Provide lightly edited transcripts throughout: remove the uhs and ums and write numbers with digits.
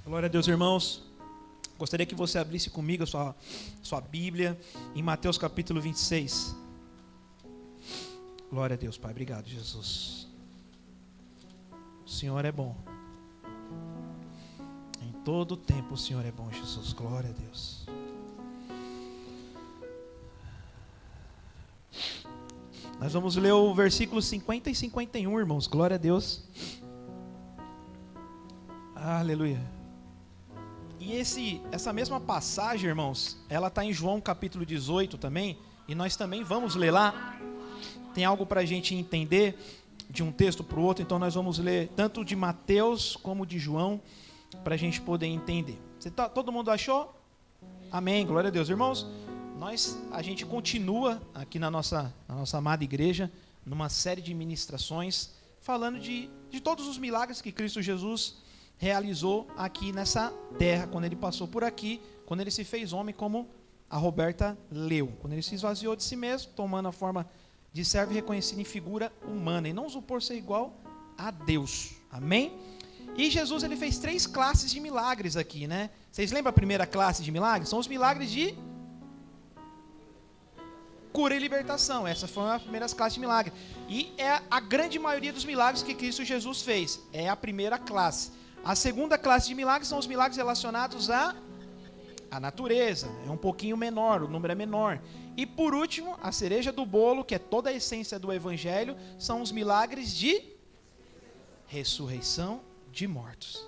Glória a Deus, irmãos. Gostaria que você abrisse comigo a sua Bíblia em Mateus capítulo 26. Glória a Deus, Pai. Obrigado, Jesus. O Senhor é bom. Em todo o tempo o Senhor é bom, Jesus. Glória a Deus. Nós vamos ler o versículo 50 e 51, irmãos. Glória a Deus. Aleluia. E essa mesma passagem, irmãos, ela está em João capítulo 18 também, e nós também vamos ler lá. Tem algo para a gente entender de um texto para o outro, então nós vamos ler tanto de Mateus como de João, para a gente poder entender. Todo mundo achou? Amém, glória a Deus. Irmãos, a gente continua aqui na nossa amada igreja, numa série de ministrações, falando de todos os milagres que Cristo Jesus realizou aqui nessa terra, quando ele passou por aqui, quando ele se fez homem, como a Roberta leu, quando ele se esvaziou de si mesmo, tomando a forma de servo e reconhecido em figura humana, e não supor ser igual a Deus, amém? E Jesus, ele fez 3 classes de milagres aqui, né? Vocês lembram a primeira classe de milagres? São os milagres de cura e libertação. Essa foi a primeira classe de milagres, e é a grande maioria dos milagres que Cristo Jesus fez, é a primeira classe. A segunda classe de milagres são os milagres relacionados à natureza, é um pouquinho menor, o número é menor. E por último, a cereja do bolo, que é toda a essência do evangelho, são os milagres de ressurreição de mortos.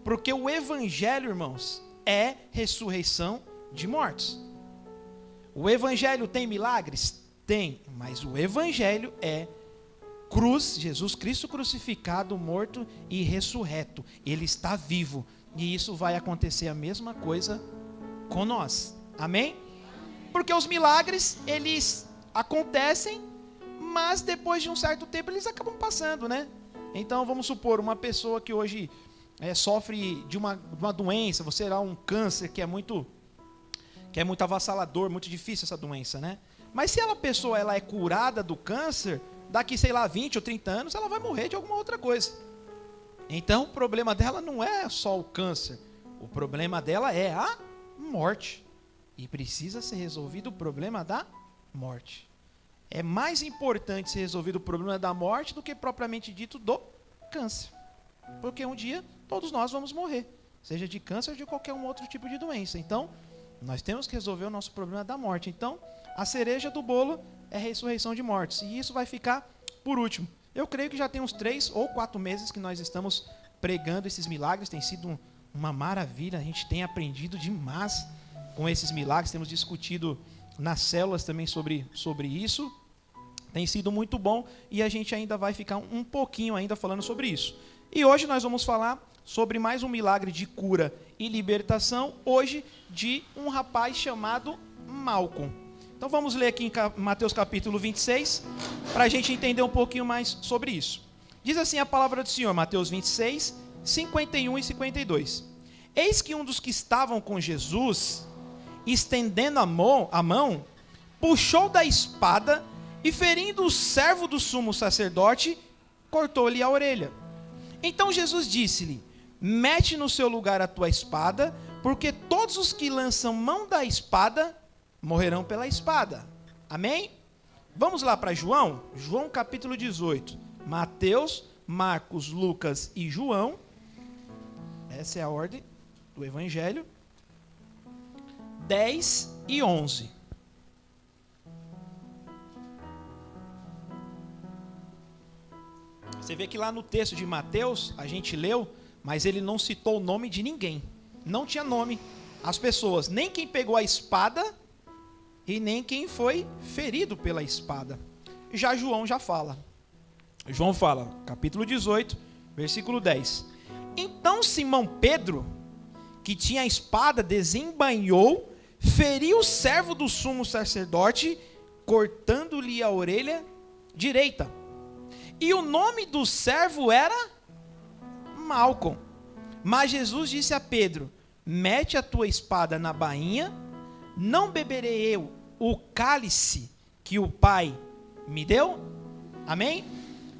Porque o evangelho, irmãos, é ressurreição de mortos. O evangelho tem milagres? Tem, mas o evangelho é cruz, Jesus Cristo crucificado, morto e ressurreto. Ele está vivo. E isso vai acontecer a mesma coisa com nós. Amém? Porque os milagres, eles acontecem, mas depois de um certo tempo eles acabam passando, né? Então vamos supor, uma pessoa que hoje sofre de uma doença, você terá um câncer que é muito avassalador, muito difícil essa doença, né? Mas se a pessoa ela é curada do câncer, daqui, 20 ou 30 anos, ela vai morrer de alguma outra coisa. Então, o problema dela não é só o câncer. O problema dela é a morte. E precisa ser resolvido o problema da morte. É mais importante ser resolvido o problema da morte do que propriamente dito do câncer. Porque um dia, todos nós vamos morrer. Seja de câncer ou de qualquer um outro tipo de doença. Então, nós temos que resolver o nosso problema da morte. Então, a cereja do bolo é a ressurreição de mortos. E isso vai ficar por último. Eu creio que já tem uns 3 ou 4 meses que nós estamos pregando esses milagres. Tem sido uma maravilha. A gente tem aprendido demais com esses milagres. Temos discutido nas células também sobre isso. Tem sido muito bom. E a gente ainda vai ficar um pouquinho ainda falando sobre isso. E hoje nós vamos falar sobre mais um milagre de cura e libertação. Hoje de um rapaz chamado Malcom. Então vamos ler aqui em Mateus capítulo 26, para a gente entender um pouquinho mais sobre isso. Diz assim a palavra do Senhor, Mateus 26, 51 e 52. Eis que um dos que estavam com Jesus, estendendo a mão, puxou da espada e, ferindo o servo do sumo sacerdote, cortou-lhe a orelha. Então Jesus disse-lhe: mete no seu lugar a tua espada, porque todos os que lançam mão da espada morrerão pela espada. Amém? Vamos lá para João capítulo 18. Mateus, Marcos, Lucas e João. Essa é a ordem do evangelho. 10 e 11. Você vê que lá no texto de Mateus, a gente leu, mas ele não citou o nome de ninguém. Não tinha nome as pessoas, nem quem pegou a espada e nem quem foi ferido pela espada. Já João já fala. João fala, capítulo 18, versículo 10. Então Simão Pedro, que tinha a espada, desembainhou, feriu o servo do sumo sacerdote, cortando-lhe a orelha direita. E o nome do servo era Malcom. Mas Jesus disse a Pedro: mete a tua espada na bainha, não beberei eu o cálice que o Pai me deu? Amém?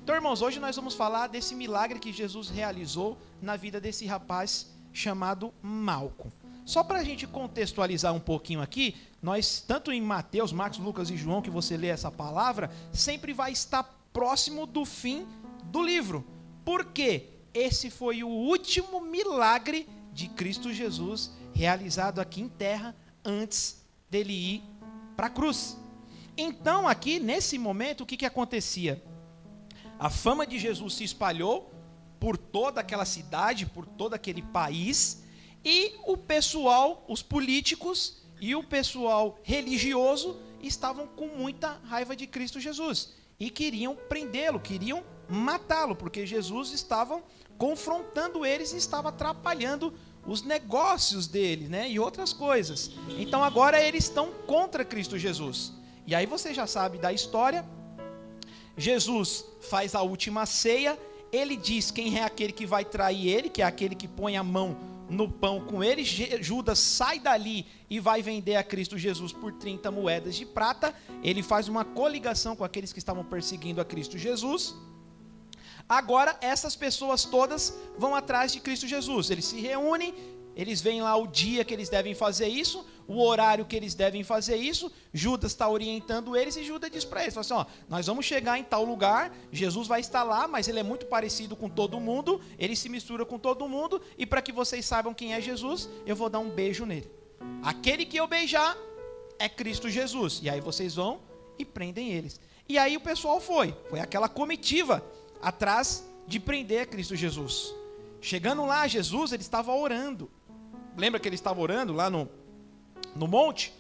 Então, irmãos, hoje nós vamos falar desse milagre que Jesus realizou na vida desse rapaz chamado Malco. Só para a gente contextualizar um pouquinho aqui, nós, tanto em Mateus, Marcos, Lucas e João, que você lê essa palavra, sempre vai estar próximo do fim do livro. Por quê? Esse foi o último milagre de Cristo Jesus realizado aqui em terra antes dele ir para a cruz. Então, aqui, nesse momento, o que acontecia? A fama de Jesus se espalhou por toda aquela cidade, por todo aquele país, e o pessoal, os políticos e o pessoal religioso estavam com muita raiva de Cristo Jesus e queriam prendê-lo, queriam matá-lo, porque Jesus estava confrontando eles e estava atrapalhando os negócios dele, né, e outras coisas. Então agora eles estão contra Cristo Jesus. E aí você já sabe da história. Jesus faz a última ceia, ele diz quem é aquele que vai trair ele, que é aquele que põe a mão no pão com ele. Judas sai dali e vai vender a Cristo Jesus por 30 moedas de prata. Ele faz uma coligação com aqueles que estavam perseguindo a Cristo Jesus. Agora essas pessoas todas vão atrás de Cristo Jesus, eles se reúnem, eles veem lá o dia que eles devem fazer isso, o horário que eles devem fazer isso. Judas está orientando eles e Judas diz para eles, fala assim, ó, nós vamos chegar em tal lugar, Jesus vai estar lá, mas ele é muito parecido com todo mundo, ele se mistura com todo mundo, e para que vocês saibam quem é Jesus, eu vou dar um beijo nele. Aquele que eu beijar é Cristo Jesus. E aí vocês vão e prendem eles. E aí o pessoal foi aquela comitiva atrás de prender Cristo Jesus. Chegando lá, Jesus, ele estava orando. Lembra que ele estava orando lá no monte?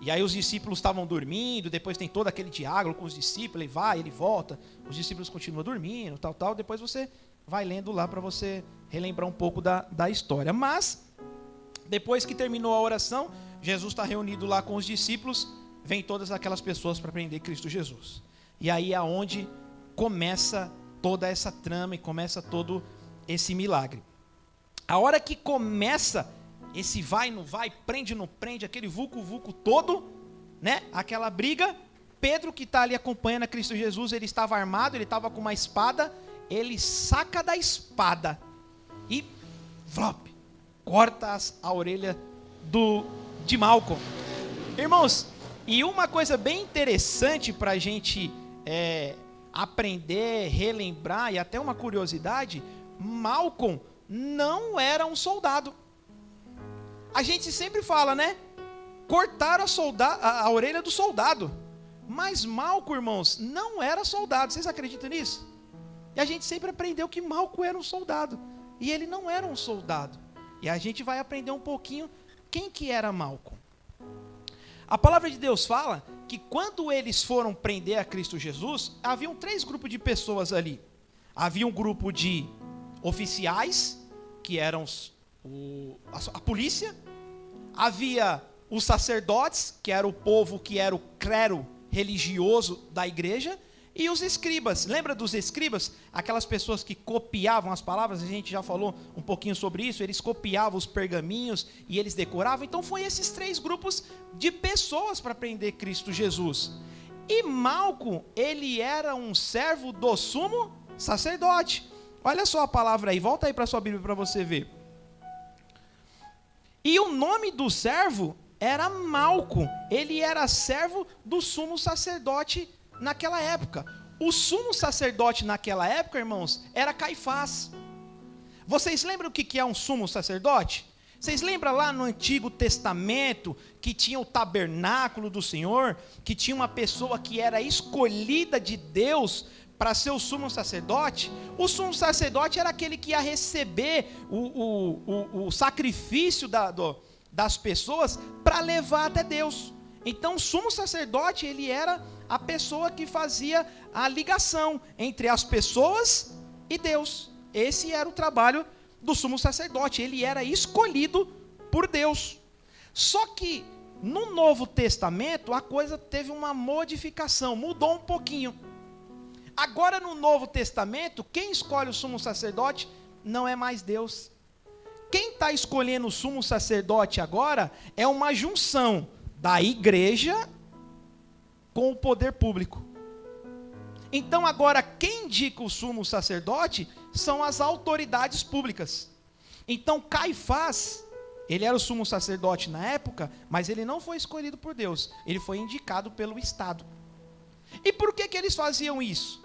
E aí os discípulos estavam dormindo, depois tem todo aquele diálogo com os discípulos, ele vai, ele volta, os discípulos continuam dormindo, tal, depois você vai lendo lá para você relembrar um pouco da história. Mas, depois que terminou a oração, Jesus está reunido lá com os discípulos, vem todas aquelas pessoas para prender Cristo Jesus. E aí é onde começa toda essa trama e começa todo esse milagre. A hora que começa esse vai, não vai, prende, não prende, aquele vulco todo, né? Aquela briga, Pedro, que está ali acompanhando a Cristo Jesus, ele estava armado, ele estava com uma espada, ele saca da espada e flop, corta a orelha de Malco. Irmãos, e uma coisa bem interessante para a gente aprender, relembrar, e até uma curiosidade, Malco não era um soldado. A gente sempre fala, né? Cortaram a orelha do soldado. Mas Malco, irmãos, não era soldado. Vocês acreditam nisso? E a gente sempre aprendeu que Malco era um soldado. E ele não era um soldado. E a gente vai aprender um pouquinho quem que era Malco. A palavra de Deus fala que quando eles foram prender a Cristo Jesus, haviam 3 grupos de pessoas ali. Havia um grupo de oficiais, que eram a polícia. Havia os sacerdotes, que era o povo, que era o clero religioso da igreja, e os escribas. Lembra dos escribas? Aquelas pessoas que copiavam as palavras, a gente já falou um pouquinho sobre isso, eles copiavam os pergaminhos e eles decoravam. Então foi esses 3 grupos de pessoas para prender Cristo Jesus. E Malco, ele era um servo do sumo sacerdote. Olha só a palavra aí, volta aí para a sua Bíblia para você ver. E o nome do servo era Malco, ele era servo do sumo sacerdote naquela época. O sumo sacerdote naquela época, irmãos, era Caifás. Vocês lembram o que é um sumo sacerdote? Vocês lembram lá no Antigo Testamento que tinha o tabernáculo do Senhor, que tinha uma pessoa que era escolhida de Deus para ser o sumo sacerdote? O sumo sacerdote era aquele que ia receber o sacrifício das pessoas para levar até Deus. Então o sumo sacerdote, ele era a pessoa que fazia a ligação entre as pessoas e Deus. Esse era o trabalho do sumo sacerdote, ele era escolhido por Deus. Só que no Novo Testamento a coisa teve uma modificação, mudou um pouquinho. Agora no Novo Testamento, quem escolhe o sumo sacerdote não é mais Deus. Quem está escolhendo o sumo sacerdote agora é uma junção da igreja com o poder público. Então agora quem indica o sumo sacerdote são as autoridades públicas. Então Caifás, ele era o sumo sacerdote na época, mas ele não foi escolhido por Deus, ele foi indicado pelo Estado. E por que eles faziam isso?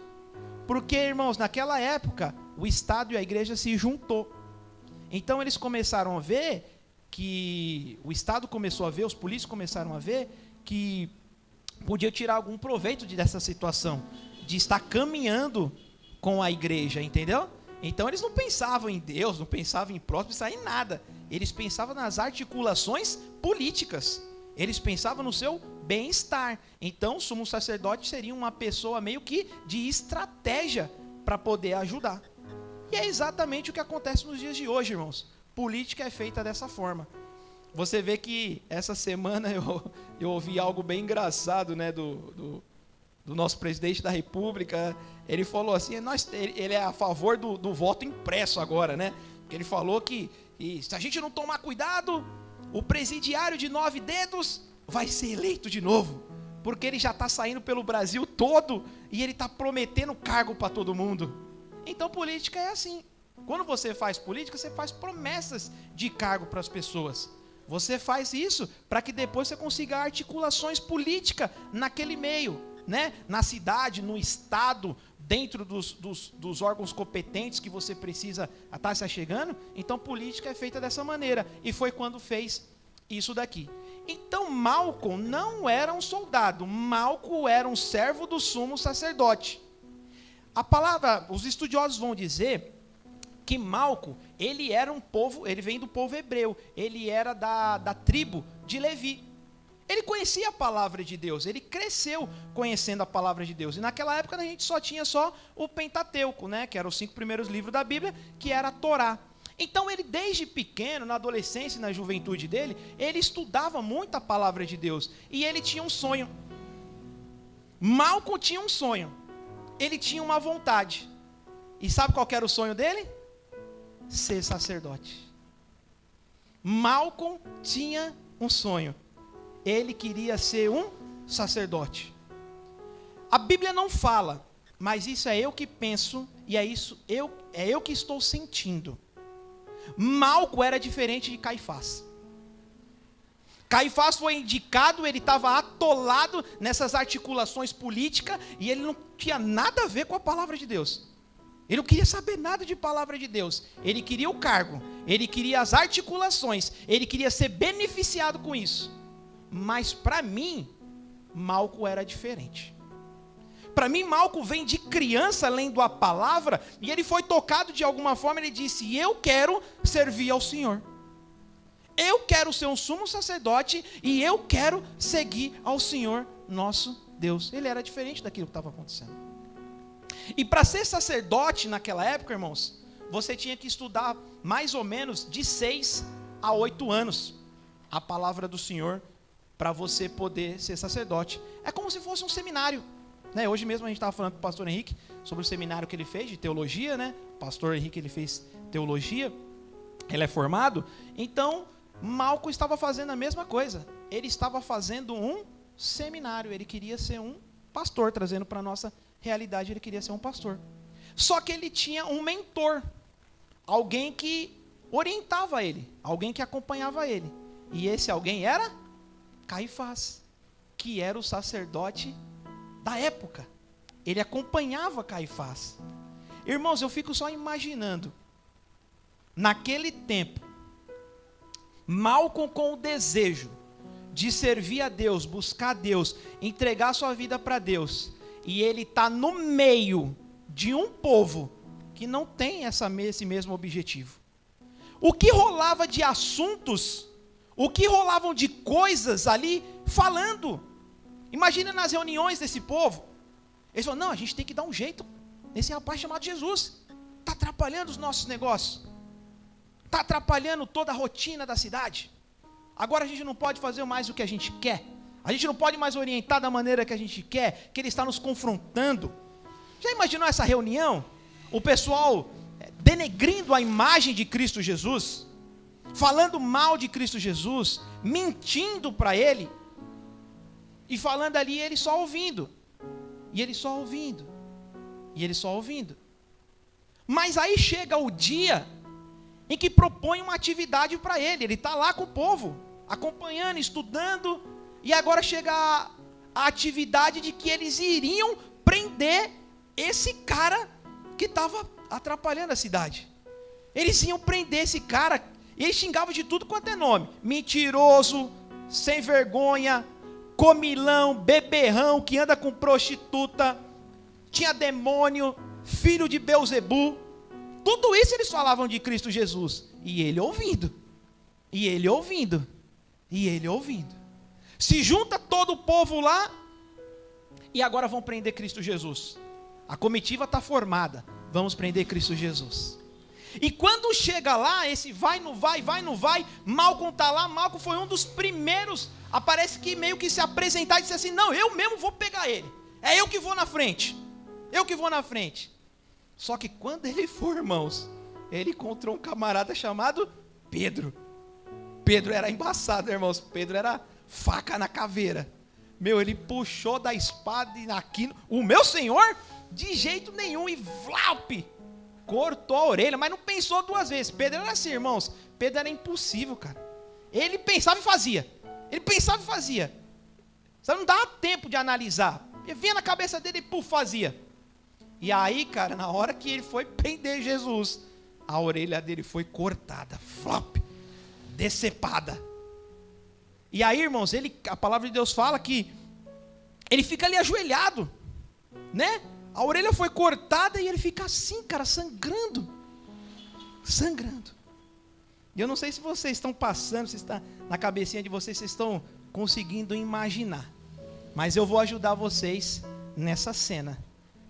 Porque, irmãos, naquela época, o Estado e a igreja se juntou. Então eles começaram a ver que, o Estado começou a ver, os políticos começaram a ver que podia tirar algum proveito dessa situação, de estar caminhando com a igreja, entendeu? Então eles não pensavam em Deus, não pensavam em próximo, não pensavam em nada. Eles pensavam nas articulações políticas. Eles pensavam no seu bem-estar. Então o sumo sacerdote seria uma pessoa meio que de estratégia para poder ajudar. E é exatamente o que acontece nos dias de hoje, irmãos. Política é feita dessa forma. Você vê que essa semana eu ouvi algo bem engraçado, né, do nosso presidente da República. Ele falou assim, ele é a favor do voto impresso agora, né? Porque ele falou que se a gente não tomar cuidado, o presidiário de 9 dedos vai ser eleito de novo. Porque ele já está saindo pelo Brasil todo e ele está prometendo cargo para todo mundo. Então política é assim. Quando você faz política, você faz promessas de cargo para as pessoas. Você faz isso para que depois você consiga articulações políticas naquele meio, né? Na cidade, no estado, dentro dos órgãos competentes que você precisa estar se achegando. Então política é feita dessa maneira. E foi quando fez isso daqui. Então Malco não era um soldado. Malco era um servo do sumo sacerdote. A palavra, os estudiosos vão dizer que Malco, ele era um povo, ele vem do povo hebreu, ele era da tribo de Levi. Ele conhecia a palavra de Deus, ele cresceu conhecendo a palavra de Deus. E naquela época a gente só tinha o Pentateuco, né, que eram os 5 primeiros livros da Bíblia, que era a Torá. Então ele desde pequeno, na adolescência e na juventude dele, ele estudava muito a palavra de Deus. E ele tinha um sonho. Malco tinha um sonho. Ele tinha uma vontade. E sabe qual que era o sonho dele? Ser sacerdote. Malco tinha um sonho. Ele queria ser um sacerdote. A Bíblia não fala, mas isso é eu que penso e é eu que estou sentindo. Malco era diferente de Caifás. Caifás foi indicado, ele estava atolado nessas articulações políticas e ele não tinha nada a ver com a palavra de Deus. Ele não queria saber nada de palavra de Deus. Ele queria o cargo, ele queria as articulações, ele queria ser beneficiado com isso. Mas para mim, Malco era diferente. Para mim, Malco vem de criança lendo a palavra e ele foi tocado de alguma forma. Ele disse: eu quero servir ao Senhor. Eu quero ser um sumo sacerdote e eu quero seguir ao Senhor nosso Deus. Ele era diferente daquilo que estava acontecendo. E para ser sacerdote naquela época, irmãos, você tinha que estudar mais ou menos de 6 a 8 anos a palavra do Senhor para você poder ser sacerdote. É como se fosse um seminário. Né? Hoje mesmo a gente estava falando com o pastor Henrique sobre o seminário que ele fez de teologia. Né? O pastor Henrique, ele fez teologia, ele é formado. Então, Malco estava fazendo a mesma coisa. Ele estava fazendo um seminário. Ele queria ser um pastor, trazendo para a nossa realidade, ele queria ser um pastor. Só que ele tinha um mentor, alguém que orientava ele, alguém que acompanhava ele. E esse alguém era Caifás, que era o sacerdote da época. Ele acompanhava Caifás. Irmãos, eu fico só imaginando, naquele tempo, Malco com o desejo de servir a Deus, buscar Deus, entregar sua vida para Deus, e ele está no meio de um povo que não tem esse mesmo objetivo. O que rolava de assuntos, o que rolavam de coisas ali falando. Imagina nas reuniões desse povo. Eles falam: não, a gente tem que dar um jeito nesse rapaz chamado Jesus. Está atrapalhando os nossos negócios. Está atrapalhando toda a rotina da cidade. Agora a gente não pode fazer mais o que a gente quer. A gente não pode mais orientar da maneira que a gente quer, que ele está nos confrontando. Já imaginou essa reunião? O pessoal denegrindo a imagem de Cristo Jesus, falando mal de Cristo Jesus, mentindo para ele, e falando ali, ele só ouvindo, e ele só ouvindo, e ele só ouvindo. Mas aí chega o dia em que propõe uma atividade para ele. Ele está lá com o povo, acompanhando, estudando, e agora chega a atividade de que eles iriam prender esse cara que estava atrapalhando a cidade. Eles iam prender esse cara, e eles xingavam de tudo quanto é nome: mentiroso, sem vergonha, comilão, beberrão, que anda com prostituta, tinha demônio, filho de Belzebu. Tudo isso eles falavam de Cristo Jesus. E ele ouvindo. E ele ouvindo. E ele ouvindo. Se junta todo o povo lá, e agora vão prender Cristo Jesus. A comitiva está formada. Vamos prender Cristo Jesus. E quando chega lá, esse vai, não vai, vai, não vai, Malcom está lá. Malcom foi um dos primeiros, aparece que meio que se apresentar e disse assim: não, eu mesmo vou pegar ele. É eu que vou na frente. Eu que vou na frente. Só que quando ele for, irmãos, ele encontrou um camarada chamado Pedro. Pedro era embaçado, irmãos. Pedro era faca na caveira. Meu, ele puxou da espada e aqui, o meu Senhor, de jeito nenhum, e vlap, cortou a orelha, mas não pensou duas vezes. Pedro era assim, irmãos. Pedro era impossível, cara. Ele pensava e fazia. Ele pensava e fazia. Só não dava tempo de analisar. Ele vinha na cabeça dele e puf, fazia. E aí, cara, na hora que ele foi prender Jesus, a orelha dele foi cortada, flop, decepada. E aí, irmãos, a palavra de Deus fala que ele fica ali ajoelhado, né? A orelha foi cortada e ele fica assim, cara, sangrando. Sangrando. E eu não sei se vocês estão passando, se está na cabecinha de vocês, vocês estão conseguindo imaginar. Mas eu vou ajudar vocês nessa cena.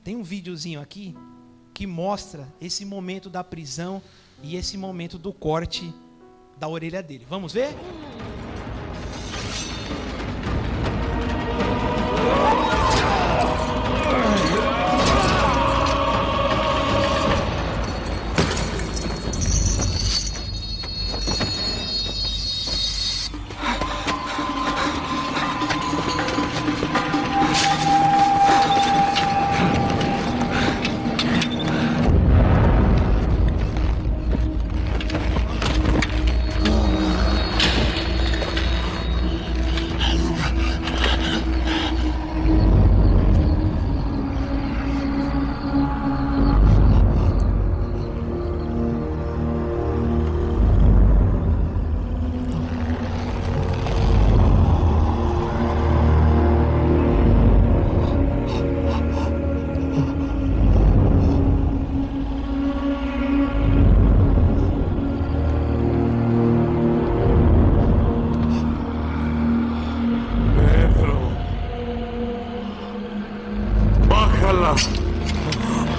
Tem um videozinho aqui que mostra esse momento da prisão e esse momento do corte da orelha dele. Vamos ver?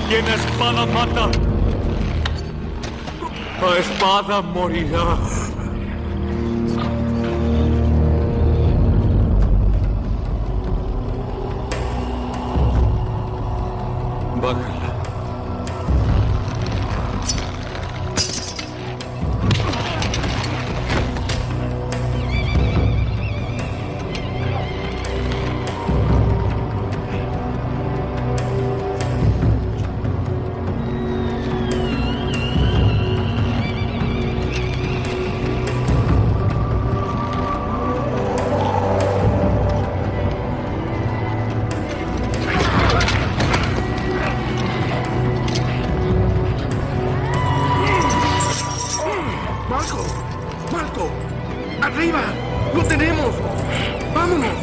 Quien a espada mata, a espada morirá. Bájala. Malcom, arriba, lo tenemos, vámonos.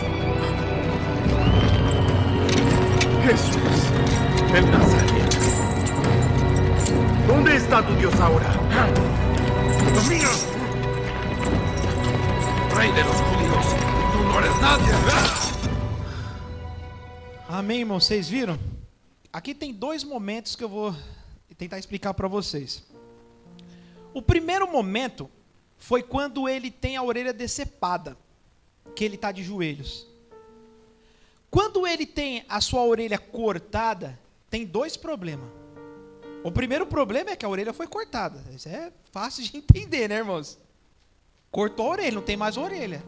Jesús, el Nazareno. ¿Dónde está tu Dios ahora? ¡Los míos! Rey de los judíos, tú no eres nadie. Amém, irmão? Vocês viram? Aqui tem dois momentos que eu vou tentar explicar para vocês. O primeiro momento foi quando ele tem a orelha decepada, que ele está de joelhos. Quando ele tem a sua orelha cortada, tem dois problemas. O primeiro problema é que a orelha foi cortada. Isso é fácil de entender, né, irmãos? Cortou a orelha, não tem mais orelha.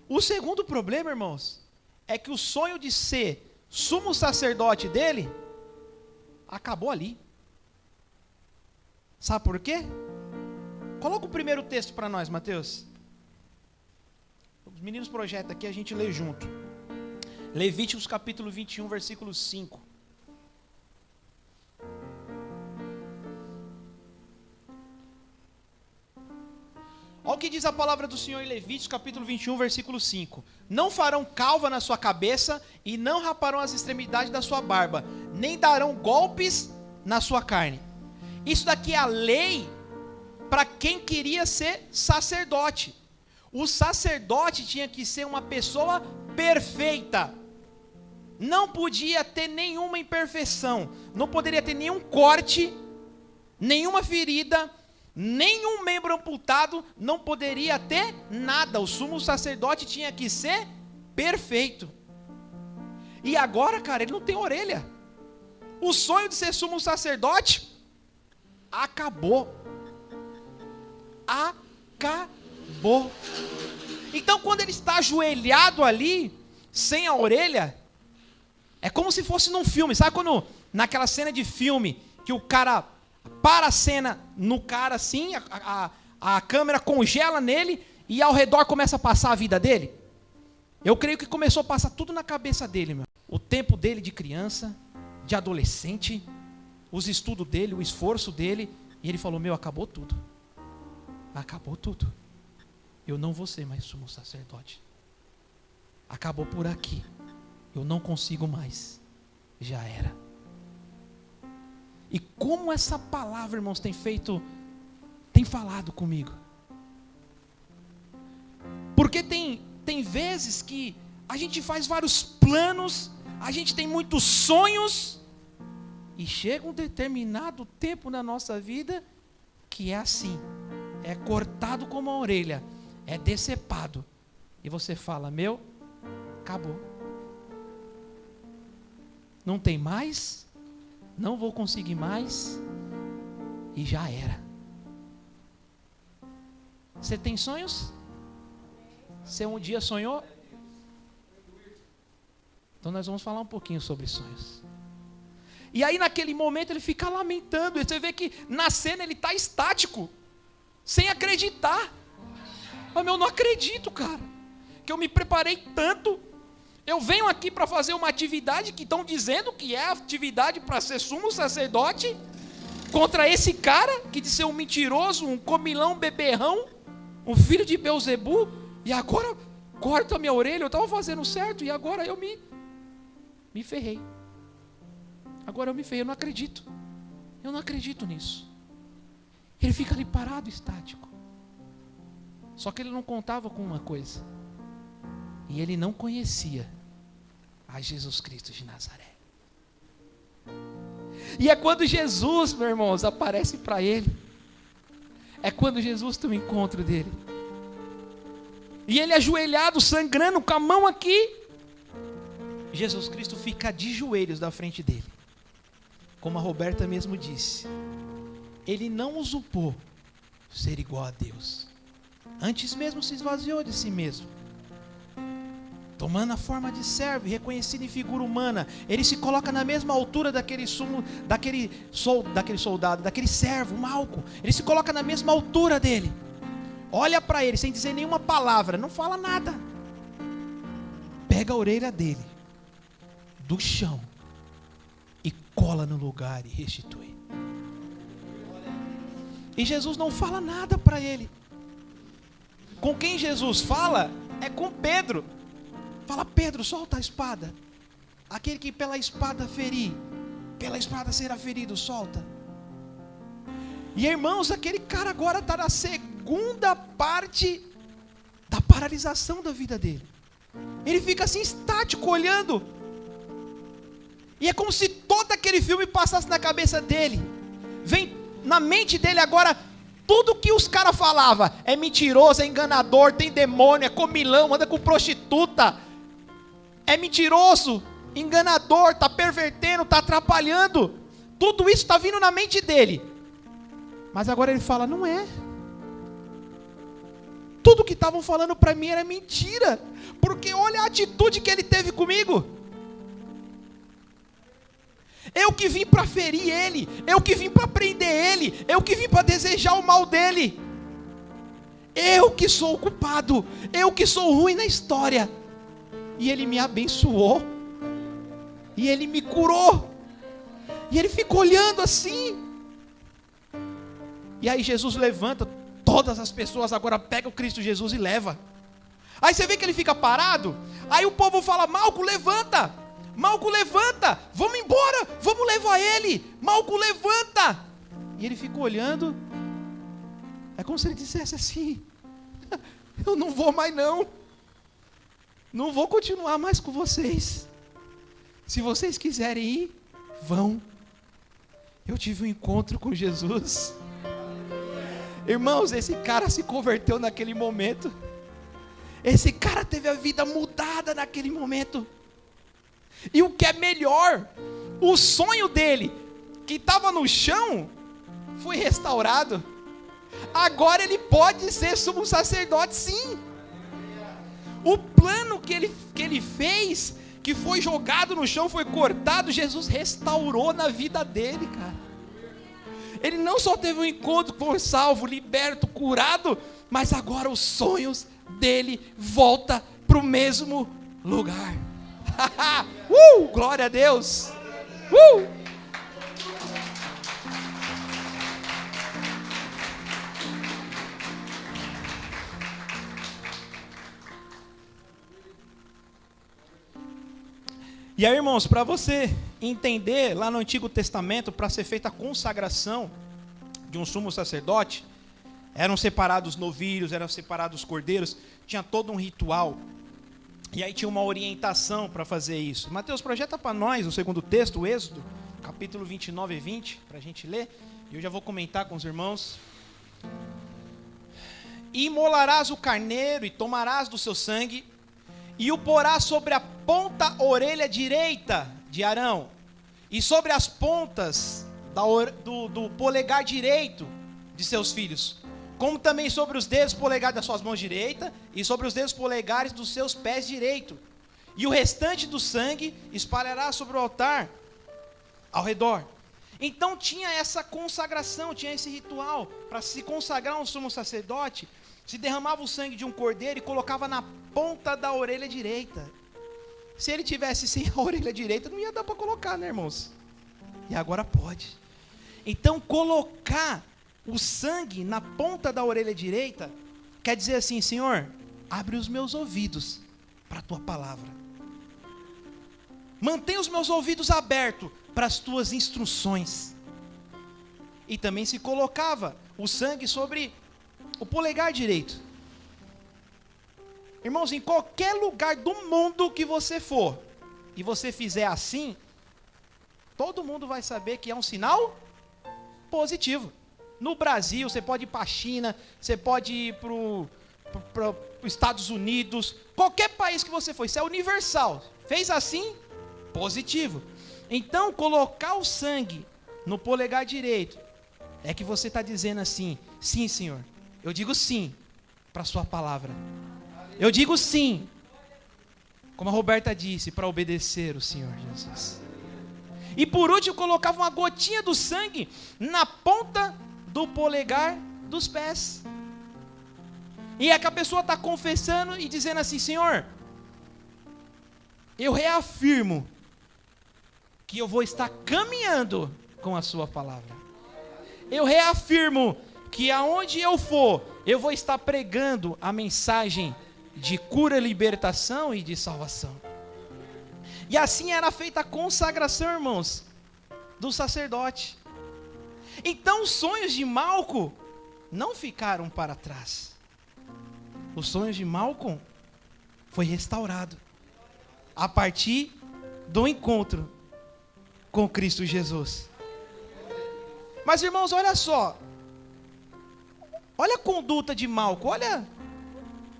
O segundo problema, irmãos, é que o sonho de ser sumo sacerdote dele acabou ali. Sabe por quê? Coloca o primeiro texto para nós, Mateus. Os meninos projetam aqui, a gente lê junto. Levíticos capítulo 21, versículo 5. Olha o que diz a palavra do Senhor em Levíticos capítulo 21, versículo 5. Não farão calva na sua cabeça e não raparão as extremidades da sua barba, nem darão golpes na sua carne. Isso daqui é a lei para quem queria ser sacerdote. O sacerdote tinha que ser uma pessoa perfeita. Não podia ter nenhuma imperfeição. Não poderia ter nenhum corte, nenhuma ferida, nenhum membro amputado. Não poderia ter nada. O sumo sacerdote tinha que ser perfeito. E agora, cara, ele não tem orelha. O sonho de ser sumo sacerdote acabou. Acabou. Então, quando ele está ajoelhado ali, sem a orelha, é como se fosse num filme. Sabe quando, naquela cena de filme, que o cara para a cena no cara assim, a câmera congela nele, e ao redor começa a passar a vida dele? Eu creio que começou a passar tudo na cabeça dele, meu. O tempo dele de criança, de adolescente, os estudos dele, o esforço dele, e ele falou, meu, acabou tudo. Acabou tudo. Eu não vou ser mais sumo sacerdote. Acabou por aqui. Eu não consigo mais. Já era. E como essa palavra, irmãos, tem falado comigo. Porque tem vezes que a gente faz vários planos, a gente tem muitos sonhos, e chega um determinado tempo na nossa vida que é assim. É cortado como a orelha, é decepado. E você fala, meu, acabou. Não tem mais, não vou conseguir mais, e já era. Você tem sonhos? Você um dia sonhou? Então nós vamos falar um pouquinho sobre sonhos. E aí naquele momento ele fica lamentando. Você vê que na cena ele está estático, sem acreditar. Mas eu não acredito, cara, que eu me preparei tanto. Eu venho aqui para fazer uma atividade que estão dizendo que é atividade para ser sumo sacerdote, contra esse cara que diz ser um mentiroso, um comilão, beberrão, um filho de Beelzebu, e agora corta a minha orelha. Eu estava fazendo certo e agora eu me ferrei. Agora eu me ferrei, eu não acredito. Eu não acredito nisso. Ele fica ali parado, estático. Só que ele não contava com uma coisa. E ele não conhecia a Jesus Cristo de Nazaré. E é quando Jesus, meus irmãos, aparece para ele. É quando Jesus tem um encontro dele. E ele ajoelhado, sangrando, com a mão aqui. Jesus Cristo fica de joelhos na frente dele. Como a Roberta mesmo disse. Ele não usurpou ser igual a Deus. Antes mesmo se esvaziou de si mesmo. Tomando a forma de servo, reconhecido em figura humana, ele se coloca na mesma altura daquele soldado, daquele servo, Malco. Ele se coloca na mesma altura dele. Olha para ele sem dizer nenhuma palavra, não fala nada. Pega a orelha dele do chão e cola no lugar e restitui. E Jesus não fala nada para ele. Com quem Jesus fala é com Pedro. Fala, Pedro, solta a espada. Aquele que pela espada ferir, pela espada será ferido, solta. E irmãos, aquele cara agora está na segunda parte da paralisação da vida dele. Ele fica assim estático, olhando. E é como se todo aquele filme passasse na cabeça dele. Vem na mente dele agora tudo que os caras falavam. É mentiroso, é enganador, tem demônio, é comilão, anda com prostituta. É mentiroso, enganador, está pervertendo, está atrapalhando. Tudo isso está vindo na mente dele. Mas agora ele fala, não é. Tudo que estavam falando para mim era mentira. Porque olha a atitude que ele teve comigo. Eu que vim para ferir ele, eu que vim para prender ele, eu que vim para desejar o mal dele. Eu que sou o culpado, eu que sou ruim na história. E ele me abençoou, e ele me curou, e ele ficou olhando assim. E aí Jesus levanta, todas as pessoas agora pegam o Cristo Jesus e leva. Aí você vê que ele fica parado, aí o povo fala: Malco, levanta, Malco, levanta, vamos embora, vamos levar ele, Malco, levanta. E ele fica olhando, é como se ele dissesse assim: eu não vou mais não vou continuar mais com vocês, se vocês quiserem ir, vão. Eu tive um encontro com Jesus. Irmãos, esse cara se converteu naquele momento, esse cara teve a vida mudada naquele momento. E o que é melhor, o sonho dele, que estava no chão, foi restaurado. Agora ele pode ser sumo sacerdote, sim. O plano que ele fez, que foi jogado no chão, foi cortado, Jesus restaurou na vida dele, cara. Ele não só teve um encontro, foi salvo, liberto, curado, mas agora os sonhos dele voltam para o mesmo lugar. Glória a Deus. E aí, irmãos, para você entender, lá no Antigo Testamento, para ser feita a consagração de um sumo sacerdote, eram separados novilhos, eram separados cordeiros, tinha todo um ritual. E aí tinha uma orientação para fazer isso. Mateus, projeta para nós o segundo texto, o Êxodo, capítulo 29 e 20, para a gente ler. E eu já vou comentar com os irmãos. E imolarás o carneiro e tomarás do seu sangue, e o porás sobre a ponta orelha direita de Arão, e sobre as pontas do polegar direito de seus filhos, como também sobre os dedos polegares das suas mãos direita, e sobre os dedos polegares dos seus pés direito. E o restante do sangue espalhará sobre o altar ao redor. Então tinha essa consagração, tinha esse ritual. Para se consagrar um sumo sacerdote, se derramava o sangue de um cordeiro e colocava na ponta da orelha direita. Se ele tivesse sem a orelha direita, não ia dar para colocar, né, irmãos? E agora pode. Então colocar o sangue na ponta da orelha direita quer dizer assim: Senhor, abre os meus ouvidos para a tua palavra. Mantém os meus ouvidos abertos para as tuas instruções. E também se colocava o sangue sobre o polegar direito. Irmãos, em qualquer lugar do mundo que você for, e você fizer assim, todo mundo vai saber que é um sinal positivo. No Brasil, você pode ir para a China, você pode ir para os Estados Unidos, qualquer país que você for, isso é universal. Fez assim, positivo. Então, colocar o sangue no polegar direito, é que você está dizendo assim: sim, Senhor, eu digo sim para a sua palavra. Eu digo sim, como a Roberta disse, para obedecer o Senhor Jesus. E por último, colocava uma gotinha do sangue na ponta do polegar dos pés. E é que a pessoa está confessando e dizendo assim: Senhor, eu reafirmo que eu vou estar caminhando com a sua palavra. Eu reafirmo que aonde eu for, eu vou estar pregando a mensagem de cura, libertação e de salvação. E assim era feita a consagração, irmãos, do sacerdote. Então os sonhos de Malco não ficaram para trás. Os sonhos de Malco foi restaurado a partir do encontro com Cristo Jesus. Mas, irmãos, olha só. Olha a conduta de Malco, olha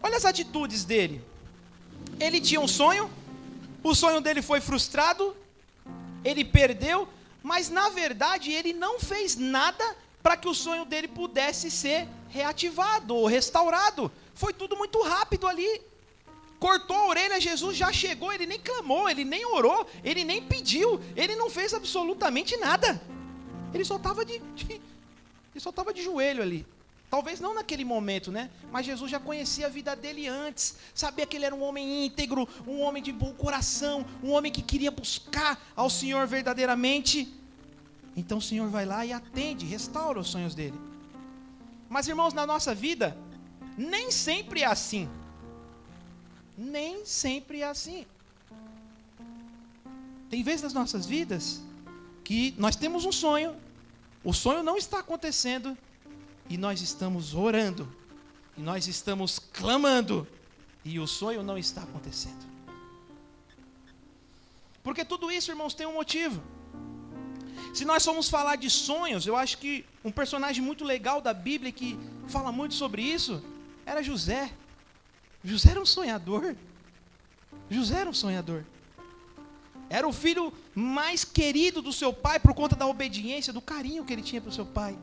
as atitudes dele. Ele tinha um sonho, o sonho dele foi frustrado, ele perdeu, mas na verdade ele não fez nada para que o sonho dele pudesse ser reativado ou restaurado. Foi tudo muito rápido ali. Cortou a orelha, Jesus já chegou, ele nem clamou, ele nem orou, ele nem pediu, ele não fez absolutamente nada. Ele só estava de joelho ali. Talvez não naquele momento, né? Mas Jesus já conhecia a vida dele antes. Sabia que ele era um homem íntegro, um homem de bom coração, um homem que queria buscar ao Senhor verdadeiramente. Então o Senhor vai lá e atende, restaura os sonhos dele. Mas irmãos, na nossa vida, nem sempre é assim. Nem sempre é assim. Tem vezes nas nossas vidas que nós temos um sonho, o sonho não está acontecendo, e nós estamos orando, e nós estamos clamando, e o sonho não está acontecendo. Porque tudo isso, irmãos, tem um motivo. Se nós formos falar de sonhos, eu acho que um personagem muito legal da Bíblia que fala muito sobre isso, era José. José era um sonhador. José era um sonhador. Era o filho mais querido do seu pai por conta da obediência, do carinho que ele tinha para o seu pai.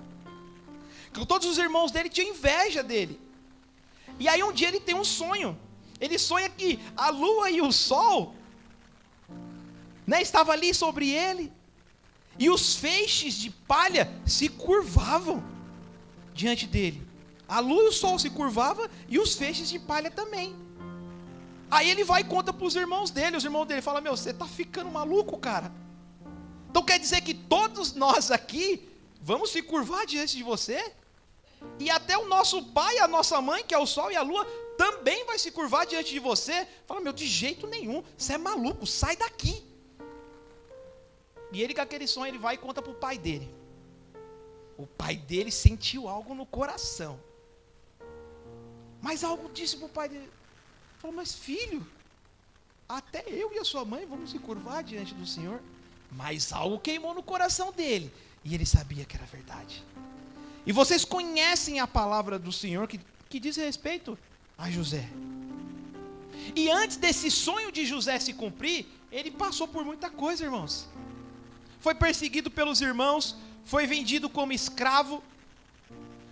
Todos os irmãos dele tinham inveja dele. E aí um dia ele tem um sonho. Ele sonha que a lua e o sol, né, estavam ali sobre ele. E os feixes de palha se curvavam diante dele. A lua e o sol se curvavam e os feixes de palha também. Aí ele vai e conta para os irmãos dele. Os irmãos dele falam: meu, você está ficando maluco, cara. Então quer dizer que todos nós aqui vamos se curvar diante de você? E até o nosso pai e a nossa mãe, que é o sol e a lua, também vai se curvar diante de você? Fala: meu, de jeito nenhum, você é maluco, sai daqui. E ele, com aquele sonho, ele vai e conta para o pai dele. O pai dele sentiu algo no coração. Mas algo disse para o pai dele. Falou: mas filho, até eu e a sua mãe vamos se curvar diante do Senhor. Mas algo queimou no coração dele. E ele sabia que era verdade. E vocês conhecem a palavra do Senhor que diz respeito a José. E antes desse sonho de José se cumprir, ele passou por muita coisa, irmãos. Foi perseguido pelos irmãos, foi vendido como escravo,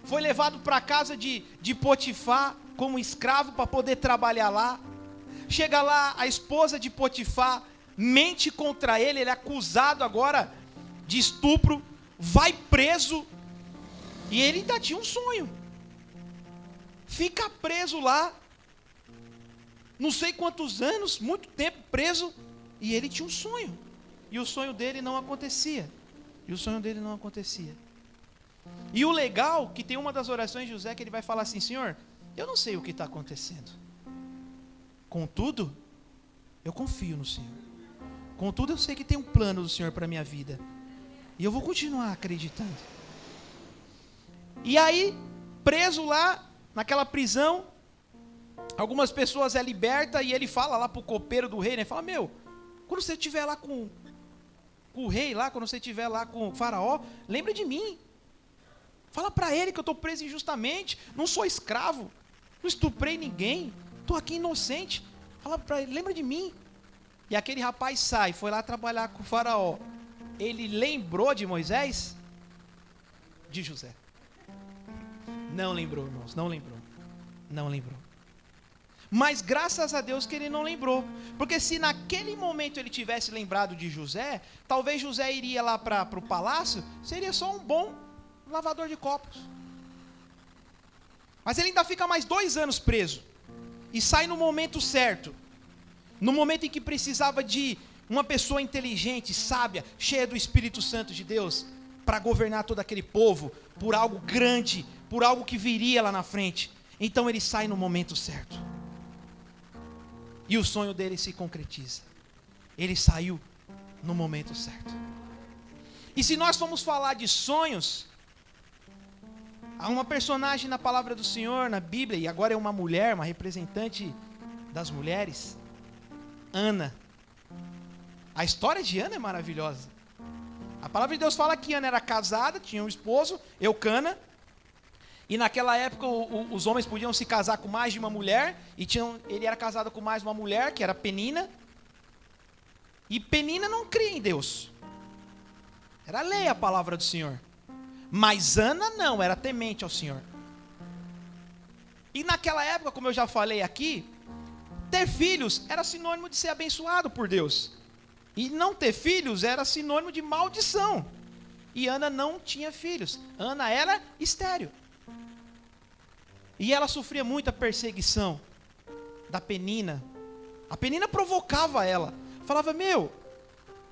foi levado para a casa de Potifar como escravo para poder trabalhar lá. Chega lá, a esposa de Potifar mente contra ele, ele é acusado agora de estupro, vai preso, e ele ainda tinha um sonho. Fica preso lá, não sei quantos anos, muito tempo preso, e ele tinha um sonho. E o sonho dele não acontecia. E o legal, que tem uma das orações de José, que ele vai falar assim: Senhor, eu não sei o que está acontecendo. Contudo, eu confio no Senhor. Contudo, eu sei que tem um plano do Senhor para a minha vida. E eu vou continuar acreditando. E aí, preso lá, naquela prisão, algumas pessoas é liberta, e ele fala lá para o copeiro do rei, né? Fala: meu, quando você estiver lá com o rei lá, quando você estiver lá com o faraó, lembra de mim. Fala para ele que eu estou preso injustamente, não sou escravo, não estuprei ninguém, estou aqui inocente. Fala para ele, lembra de mim. E aquele rapaz sai, foi lá trabalhar com o faraó. Ele lembrou de Moisés? De José? Não lembrou, irmãos, não lembrou. Mas graças a Deus que ele não lembrou. Porque se naquele momento ele tivesse lembrado de José, talvez José iria lá para o palácio, seria só um bom lavador de copos. Mas ele ainda fica mais 2 anos preso. E sai no momento certo. No momento em que precisava de uma pessoa inteligente, sábia, cheia do Espírito Santo de Deus, para governar todo aquele povo, por algo grande, por algo que viria lá na frente. Então ele sai no momento certo. E o sonho dele se concretiza. Ele saiu no momento certo. E se nós formos falar de sonhos, há uma personagem na palavra do Senhor, na Bíblia, e agora é uma mulher, uma representante das mulheres, Ana. A história de Ana é maravilhosa. A palavra de Deus fala que Ana era casada, tinha um esposo, Eucana. E naquela época os homens podiam se casar com mais de uma mulher. E ele era casado com mais uma mulher, que era Penina. E Penina não cria em Deus. Era lei a palavra do Senhor. Mas Ana não, era temente ao Senhor. E naquela época, como eu já falei aqui, ter filhos era sinônimo de ser abençoado por Deus. E não ter filhos era sinônimo de maldição. E Ana não tinha filhos. Ana era estéril. E ela sofria muita perseguição da Penina. A Penina provocava ela. Falava, meu,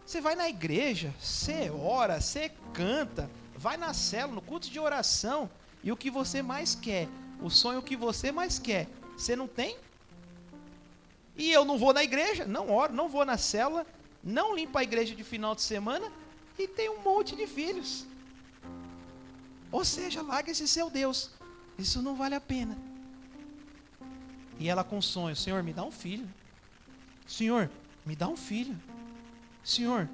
você vai na igreja, você ora, você canta, vai na célula, no culto de oração, e o que você mais quer, o sonho que você mais quer, você não tem? E eu não vou na igreja, não oro, não vou na célula, não limpo a igreja de final de semana, e tenho um monte de filhos. Ou seja, larga esse seu Deus, isso não vale a pena. E ela com sonho, Senhor, me dá um filho. Senhor, me dá um filho. Senhor,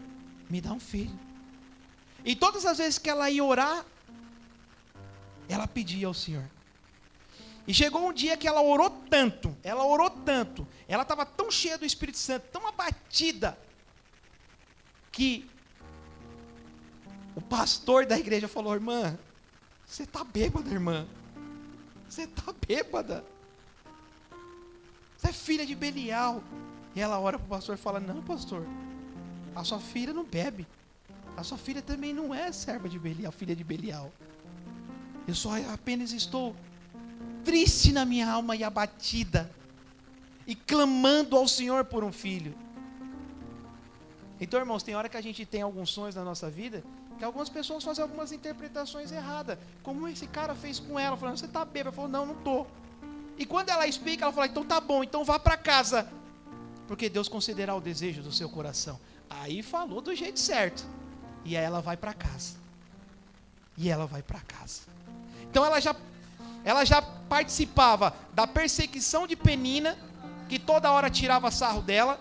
me dá um filho. E todas as vezes que ela ia orar, ela pedia ao Senhor. E chegou um dia que ela orou tanto, ela estava tão cheia do Espírito Santo, tão abatida, que o pastor da igreja falou, irmã, você está bêbada, irmã. Você está bêbada. Você é filha de Belial. E ela ora para o pastor e fala, não, pastor, a sua filha não bebe. A sua filha também não é serva de Belial, filha de Belial. Eu só apenas estou triste na minha alma e abatida, e clamando ao Senhor por um filho. Então, irmãos, tem hora que a gente tem alguns sonhos na nossa vida, que algumas pessoas fazem algumas interpretações erradas, como esse cara fez com ela, falando, você está bêbada? Ela falou, não, não estou. E quando ela explica, ela fala, então tá bom, então vá para casa, porque Deus considerará o desejo do seu coração. Aí falou do jeito certo, e aí ela vai para casa. Então ela já participava da perseguição de Penina, que toda hora tirava sarro dela.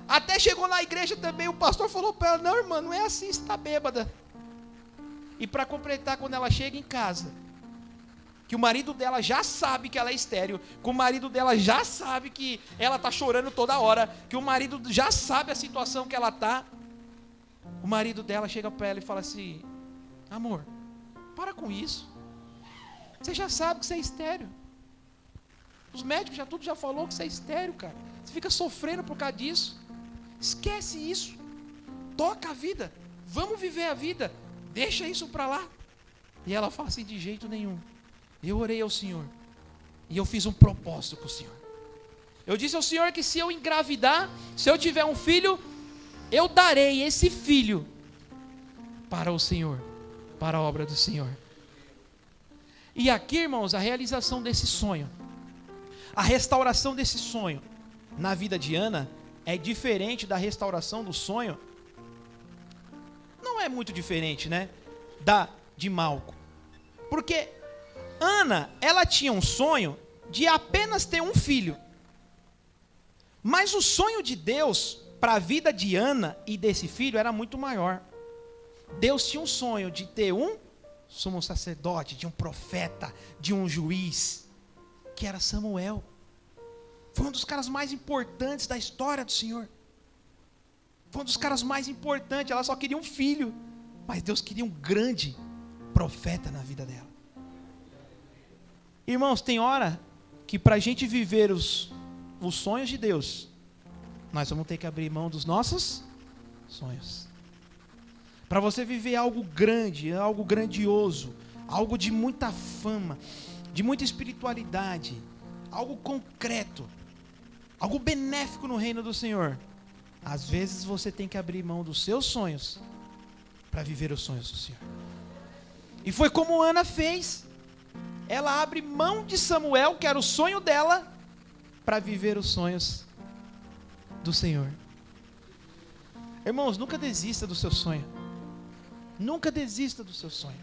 Até chegou na igreja também, o pastor falou para ela, não, irmã, não é assim, você está bêbada. E para completar, quando ela chega em casa, que o marido dela já sabe que ela é estéril, que o marido dela já sabe que ela está chorando toda hora, que o marido já sabe a situação que ela está, o marido dela chega para ela e fala assim, amor, para com isso. Você já sabe que você é estéril. Os médicos tudo já falou que você é estéril, cara. Você fica sofrendo por causa disso. Esquece isso. Toca a vida. Vamos viver a vida. Deixa isso para lá. E ela fala assim, de jeito nenhum. Eu orei ao Senhor. E eu fiz um propósito com o Senhor. Eu disse ao Senhor que se eu engravidar, se eu tiver um filho, eu darei esse filho para o Senhor, para a obra do Senhor. E aqui, irmãos, a realização desse sonho, a restauração desse sonho na vida de Ana é diferente da restauração do sonho. Não é muito diferente, né? De Malco. Porque Ana, ela tinha um sonho de apenas ter um filho. Mas o sonho de Deus para a vida de Ana e desse filho era muito maior. Deus tinha um sonho de ter um sumo sacerdote, de um profeta, de um juiz, que era Samuel. Foi um dos caras mais importantes da história do Senhor. Foi um dos caras mais importantes. Ela só queria um filho, mas Deus queria um grande profeta na vida dela. Irmãos, tem hora que para a gente viver os sonhos de Deus, nós vamos ter que abrir mão dos nossos sonhos. Para você viver algo grande, algo grandioso, algo de muita fama, de muita espiritualidade, algo concreto, algo benéfico no reino do Senhor, às vezes você tem que abrir mão dos seus sonhos para viver os sonhos do Senhor. E foi como Ana fez. Ela abre mão de Samuel, que era o sonho dela, para viver os sonhos do Senhor. Irmãos, nunca desista do seu sonho. Nunca desista do seu sonho.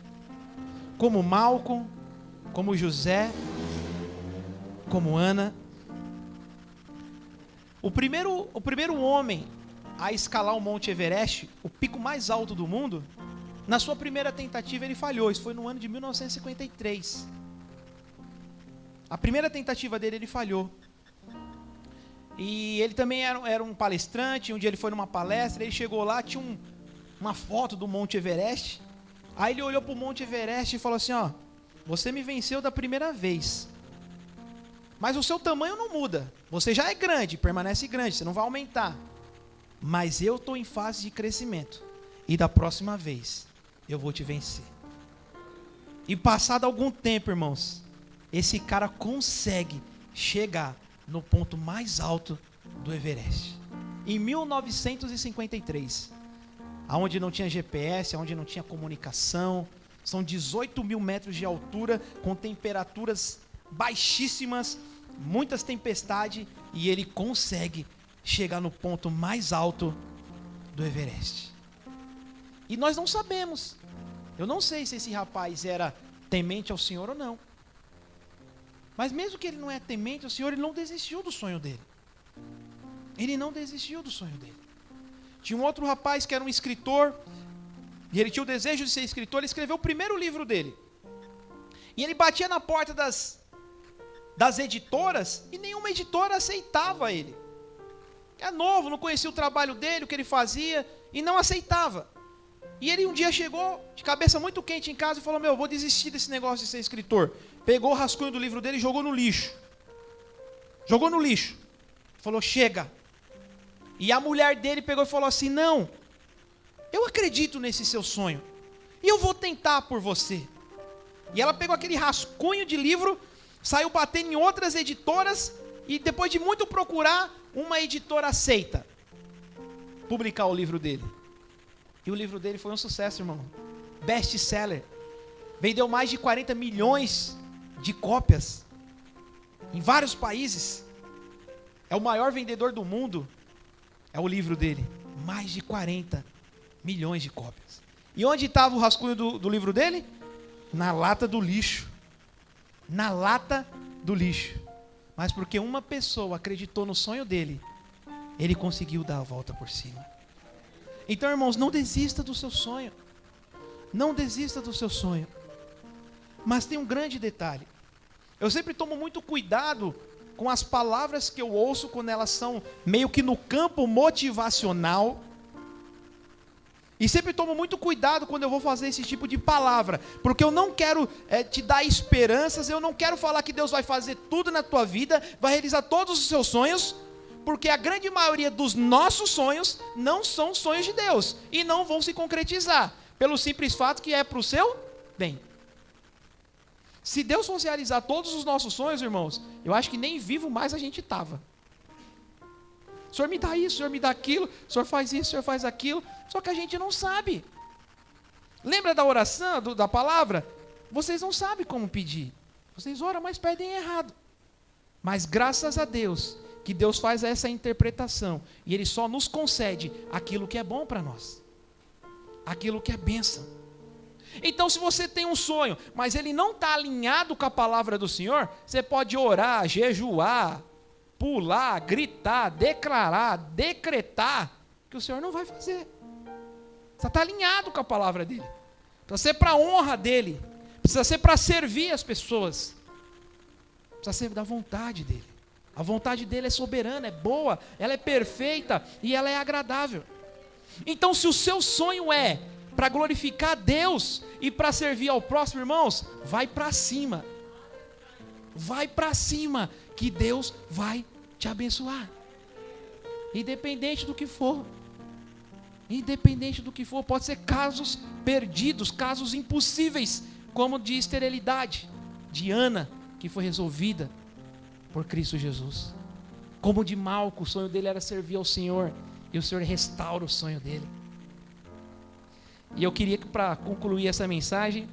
Como Malcolm, como José, como Ana. O primeiro homem a escalar o Monte Everest, o pico mais alto do mundo, na sua primeira tentativa ele falhou. Isso foi no ano de 1953. A primeira tentativa dele ele falhou. E ele também era um palestrante. Um dia ele foi numa palestra, ele chegou lá, tinha uma foto do Monte Everest. Aí ele olhou para o Monte Everest e falou assim, ó, você me venceu da primeira vez, mas o seu tamanho não muda, você já é grande, permanece grande, você não vai aumentar, mas eu estou em fase de crescimento, e da próxima vez eu vou te vencer. E passado algum tempo, irmãos, esse cara consegue chegar no ponto mais alto do Everest. Em 1953, aonde não tinha GPS, aonde não tinha comunicação, são 18 mil metros de altura, com temperaturas baixíssimas, muitas tempestades, e ele consegue chegar no ponto mais alto do Everest. E nós não sabemos. Eu não sei se esse rapaz era temente ao Senhor ou não. Mas mesmo que ele não é temente ao Senhor, ele não desistiu do sonho dele. Ele não desistiu do sonho dele. Tinha um outro rapaz que era um escritor, e ele tinha o desejo de ser escritor. Ele escreveu o primeiro livro dele. E ele batia na porta das editoras, e nenhuma editora aceitava ele. É novo, não conhecia o trabalho dele, o que ele fazia, e não aceitava. E ele um dia chegou, de cabeça muito quente em casa, e falou: vou desistir desse negócio de ser escritor. Pegou o rascunho do livro dele e jogou no lixo. Jogou no lixo. Falou: chega. E a mulher dele pegou e falou assim: não, eu acredito nesse seu sonho, e eu vou tentar por você. E ela pegou aquele rascunho de livro, saiu batendo em outras editoras, e depois de muito procurar, uma editora aceita publicar o livro dele. E o livro dele foi um sucesso, irmão. Best-seller. Vendeu mais de 40 milhões de cópias em vários países. É o maior vendedor do mundo. É o livro dele. Mais de 40 milhões de cópias. E onde estava o rascunho do livro dele? Na lata do lixo. Na lata do lixo. Mas porque uma pessoa acreditou no sonho dele, ele conseguiu dar a volta por cima. Então, irmãos, não desista do seu sonho. Não desista do seu sonho. Mas tem um grande detalhe. Eu sempre tomo muito cuidado com as palavras que eu ouço quando elas são meio que no campo motivacional. E sempre tomo muito cuidado quando eu vou fazer esse tipo de palavra. Porque eu não quero te dar esperanças, eu não quero falar que Deus vai fazer tudo na tua vida, vai realizar todos os seus sonhos. Porque a grande maioria dos nossos sonhos não são sonhos de Deus. E não vão se concretizar. Pelo simples fato que é para o seu bem. Se Deus fosse realizar todos os nossos sonhos, irmãos, eu acho que nem vivo mais a gente estava. O Senhor me dá isso, o Senhor me dá aquilo, o Senhor faz isso, o Senhor faz aquilo. Só que a gente não sabe. Lembra da oração, da palavra? Vocês não sabem como pedir. Vocês oram, mas pedem errado. Mas graças a Deus, que Deus faz essa interpretação. E Ele só nos concede aquilo que é bom para nós. Aquilo que é bênção. Então, se você tem um sonho, mas ele não está alinhado com a palavra do Senhor, você pode orar, jejuar, pular, gritar, declarar, decretar, que o Senhor não vai fazer. Você está alinhado com a palavra dele. Precisa ser para a honra dele. Precisa ser para servir as pessoas. Precisa ser da vontade dele. A vontade dele é soberana, é boa, ela é perfeita e ela é agradável. Então, se o seu sonho é para glorificar a Deus e para servir ao próximo, irmãos, vai para cima. Vai para cima, que Deus vai te abençoar. Independente do que for. Independente do que for, pode ser casos perdidos, casos impossíveis, como de esterilidade de Ana, que foi resolvida por Cristo Jesus. Como de Malco, o sonho dele era servir ao Senhor, e o Senhor restaura o sonho dele. E eu queria que, para concluir essa mensagem,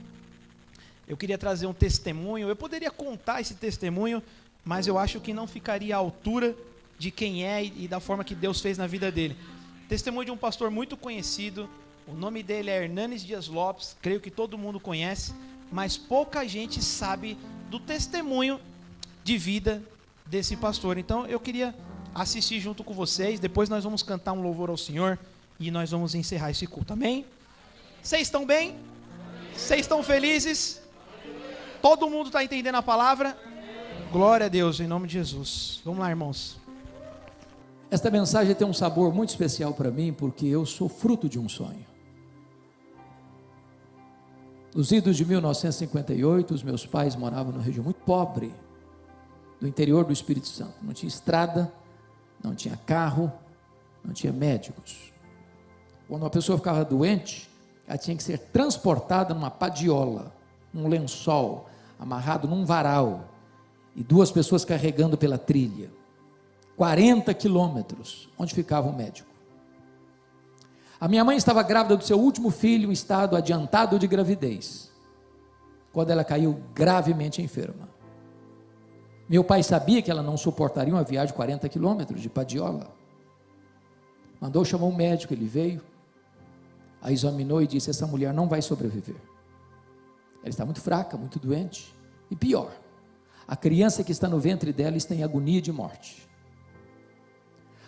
eu queria trazer um testemunho. Eu poderia contar esse testemunho, mas eu acho que não ficaria à altura de quem é e da forma que Deus fez na vida dele. Testemunho de um pastor muito conhecido, o nome dele é Hernanes Dias Lopes, creio que todo mundo conhece, mas pouca gente sabe do testemunho de vida desse pastor. Então eu queria assistir junto com vocês, depois nós vamos cantar um louvor ao Senhor e nós vamos encerrar esse culto, amém? Vocês estão bem? Vocês estão felizes? Todo mundo está entendendo a palavra? Glória a Deus, em nome de Jesus. Vamos lá, irmãos. Esta mensagem tem um sabor muito especial para mim, porque eu sou fruto de um sonho. Nos idos de 1958, os meus pais moravam numa região muito pobre, do interior do Espírito Santo. Não tinha estrada, não tinha carro, não tinha médicos. Quando uma pessoa ficava doente, ela tinha que ser transportada numa padiola, num lençol, amarrado num varal, e 2 pessoas carregando pela trilha. 40 quilômetros, onde ficava o médico. A minha mãe estava grávida do seu último filho, em estado adiantado de gravidez, quando ela caiu gravemente enferma. Meu pai sabia que ela não suportaria uma viagem de 40 quilômetros de Padiola. Mandou chamar um médico, ele veio, a examinou e disse: essa mulher não vai sobreviver. Ela está muito fraca, muito doente, e pior, a criança que está no ventre dela está em agonia de morte.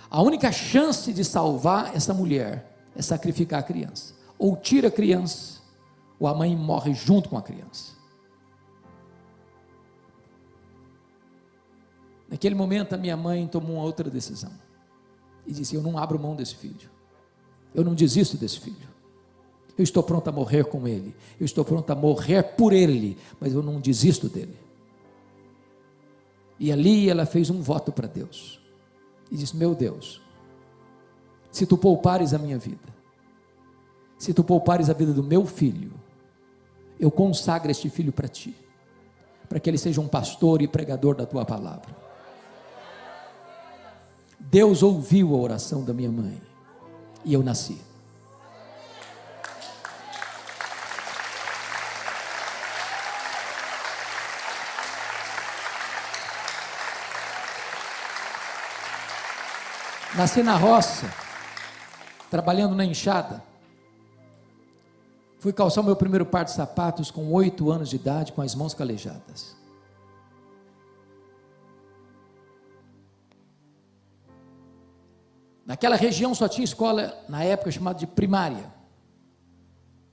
A única chance de salvar essa mulher é sacrificar a criança. Ou tira a criança, ou a mãe morre junto com a criança. Naquele momento a minha mãe tomou uma outra decisão. E disse: eu não abro mão desse filho. Eu não desisto desse filho. Eu estou pronto a morrer com ele. Eu estou pronto a morrer por ele. Mas eu não desisto dele. E ali ela fez um voto para Deus. E disse: meu Deus, se tu poupares a minha vida, se tu poupares a vida do meu filho, eu consagro este filho para ti, para que ele seja um pastor e pregador da tua palavra. Deus ouviu a oração da minha mãe, e eu nasci. Nasci na roça, trabalhando na enxada. Fui calçar o meu primeiro par de sapatos com 8 anos de idade, com as mãos calejadas. Naquela região só tinha escola, na época, chamada de primária.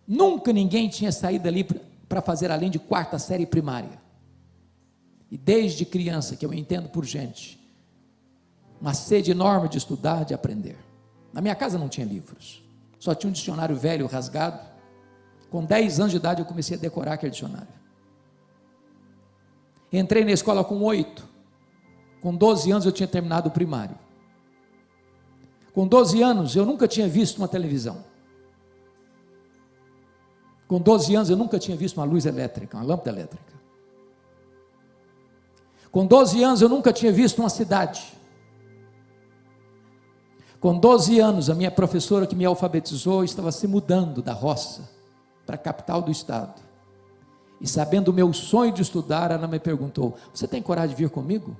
Nunca ninguém tinha saído dali para fazer além de 4ª série primária. E desde criança, que eu entendo por gente, uma sede enorme de estudar, de aprender. Na minha casa não tinha livros, só tinha um dicionário velho, rasgado. Com 10 anos de idade eu comecei a decorar aquele dicionário. Entrei na escola com 8, com 12 anos eu tinha terminado o primário. Com 12 anos eu nunca tinha visto uma televisão. Com 12 anos eu nunca tinha visto uma luz elétrica, uma lâmpada elétrica. Com 12 anos eu nunca tinha visto uma cidade. Com 12 anos, a minha professora que me alfabetizou estava se mudando da roça para a capital do estado. E sabendo o meu sonho de estudar, ela me perguntou: você tem coragem de vir comigo?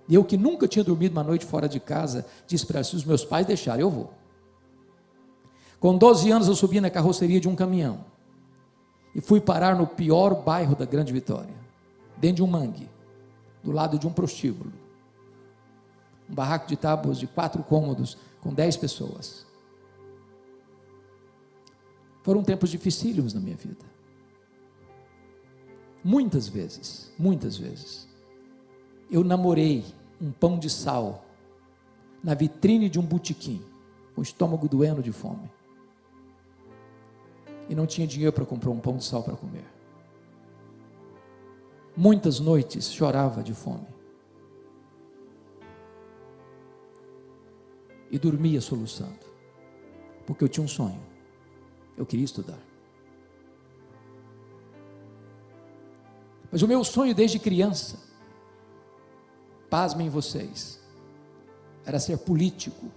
E eu, que nunca tinha dormido uma noite fora de casa, disse para ela: se os meus pais deixarem, eu vou. Com 12 anos eu subi na carroceria de um caminhão e fui parar no pior bairro da Grande Vitória, dentro de um mangue, do lado de um prostíbulo. Um barraco de tábuas de 4 cômodos, com 10 pessoas. Foram tempos dificílimos na minha vida. Muitas vezes, eu namorei um pão de sal na vitrine de um botequim, com o estômago doendo de fome. E não tinha dinheiro para comprar um pão de sal para comer. Muitas noites chorava de fome. E dormia soluçando, porque eu tinha um sonho, eu queria estudar. Mas o meu sonho desde criança, pasmem vocês, era ser político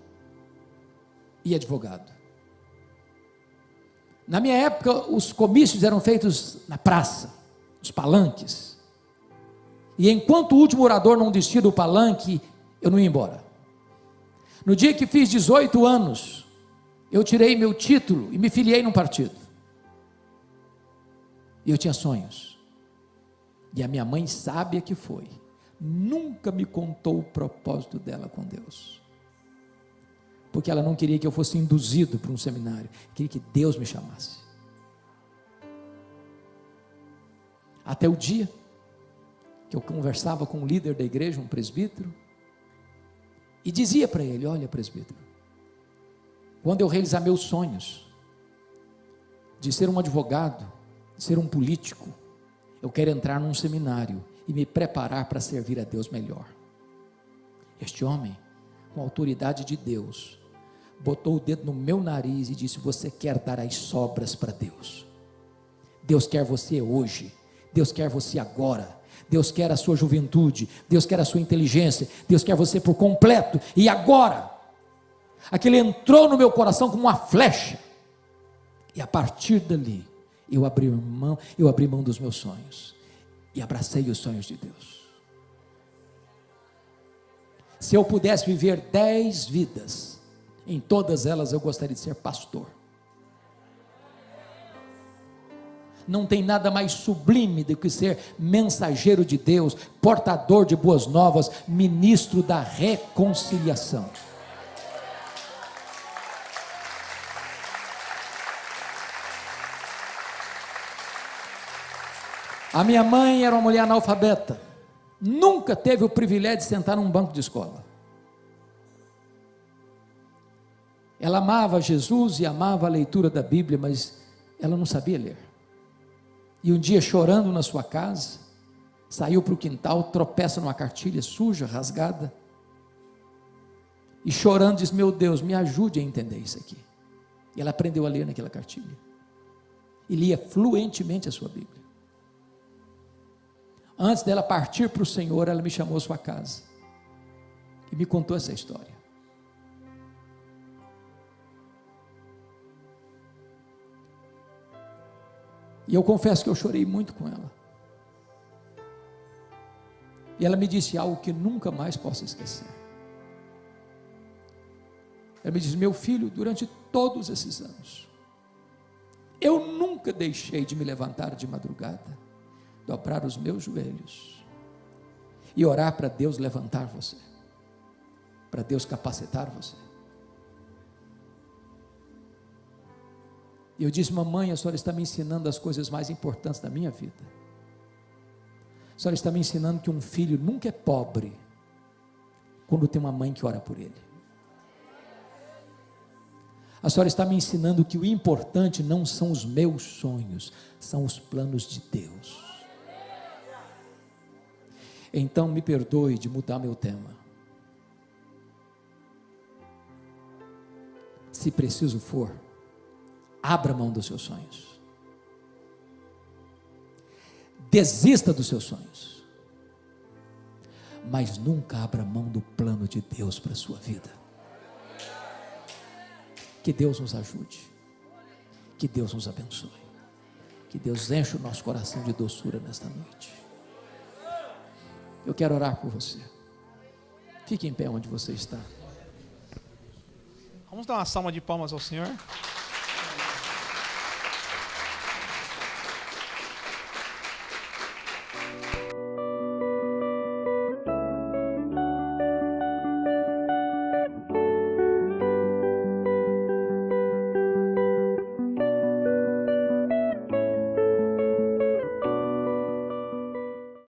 e advogado. Na minha época, os comícios eram feitos na praça, nos palanques, e enquanto o último orador não descia do palanque, eu não ia embora. No dia que fiz 18 anos, eu tirei meu título e me filiei num partido. E eu tinha sonhos. E a minha mãe, sábia que foi, nunca me contou o propósito dela com Deus. Porque ela não queria que eu fosse induzido para um seminário, queria que Deus me chamasse. Até o dia que eu conversava com um líder da igreja, um presbítero, e dizia para ele: olha, presbítero, quando eu realizar meus sonhos de ser um advogado, de ser um político, eu quero entrar num seminário e me preparar para servir a Deus melhor. Este homem, com a autoridade de Deus, botou o dedo no meu nariz e disse: você quer dar as sobras para Deus. Deus quer você hoje. Deus quer você agora. Deus quer a sua juventude, Deus quer a sua inteligência, Deus quer você por completo, e agora, aquele entrou no meu coração como uma flecha, e a partir dali, eu abri mão dos meus sonhos, e abracei os sonhos de Deus. Se eu pudesse viver 10 vidas, em todas elas eu gostaria de ser pastor. Não tem nada mais sublime do que ser mensageiro de Deus, portador de boas novas, ministro da reconciliação. A minha mãe era uma mulher analfabeta, nunca teve o privilégio de sentar num banco de escola. Ela amava Jesus e amava a leitura da Bíblia, mas ela não sabia ler. E um dia, chorando na sua casa, saiu para o quintal, tropeça numa cartilha suja, rasgada, e chorando diz: meu Deus, me ajude a entender isso aqui. E ela aprendeu a ler naquela cartilha, e lia fluentemente a sua Bíblia. Antes dela partir para o Senhor, ela me chamou à sua casa, e me contou essa história. E eu confesso que eu chorei muito com ela. E ela me disse algo que nunca mais posso esquecer. Ela me disse: meu filho, durante todos esses anos, eu nunca deixei de me levantar de madrugada, dobrar os meus joelhos e orar para Deus levantar você, para Deus capacitar você. E eu disse: mamãe, a senhora está me ensinando as coisas mais importantes da minha vida. A senhora está me ensinando que um filho nunca é pobre quando tem uma mãe que ora por ele. A senhora está me ensinando que o importante não são os meus sonhos, são os planos de Deus. Então me perdoe de mudar meu tema. Se preciso for, abra mão dos seus sonhos. Desista dos seus sonhos. Mas nunca abra mão do plano de Deus para a sua vida. Que Deus nos ajude. Que Deus nos abençoe. Que Deus enche o nosso coração de doçura nesta noite. Eu quero orar por você. Fique em pé onde você está. Vamos dar uma salva de palmas ao Senhor.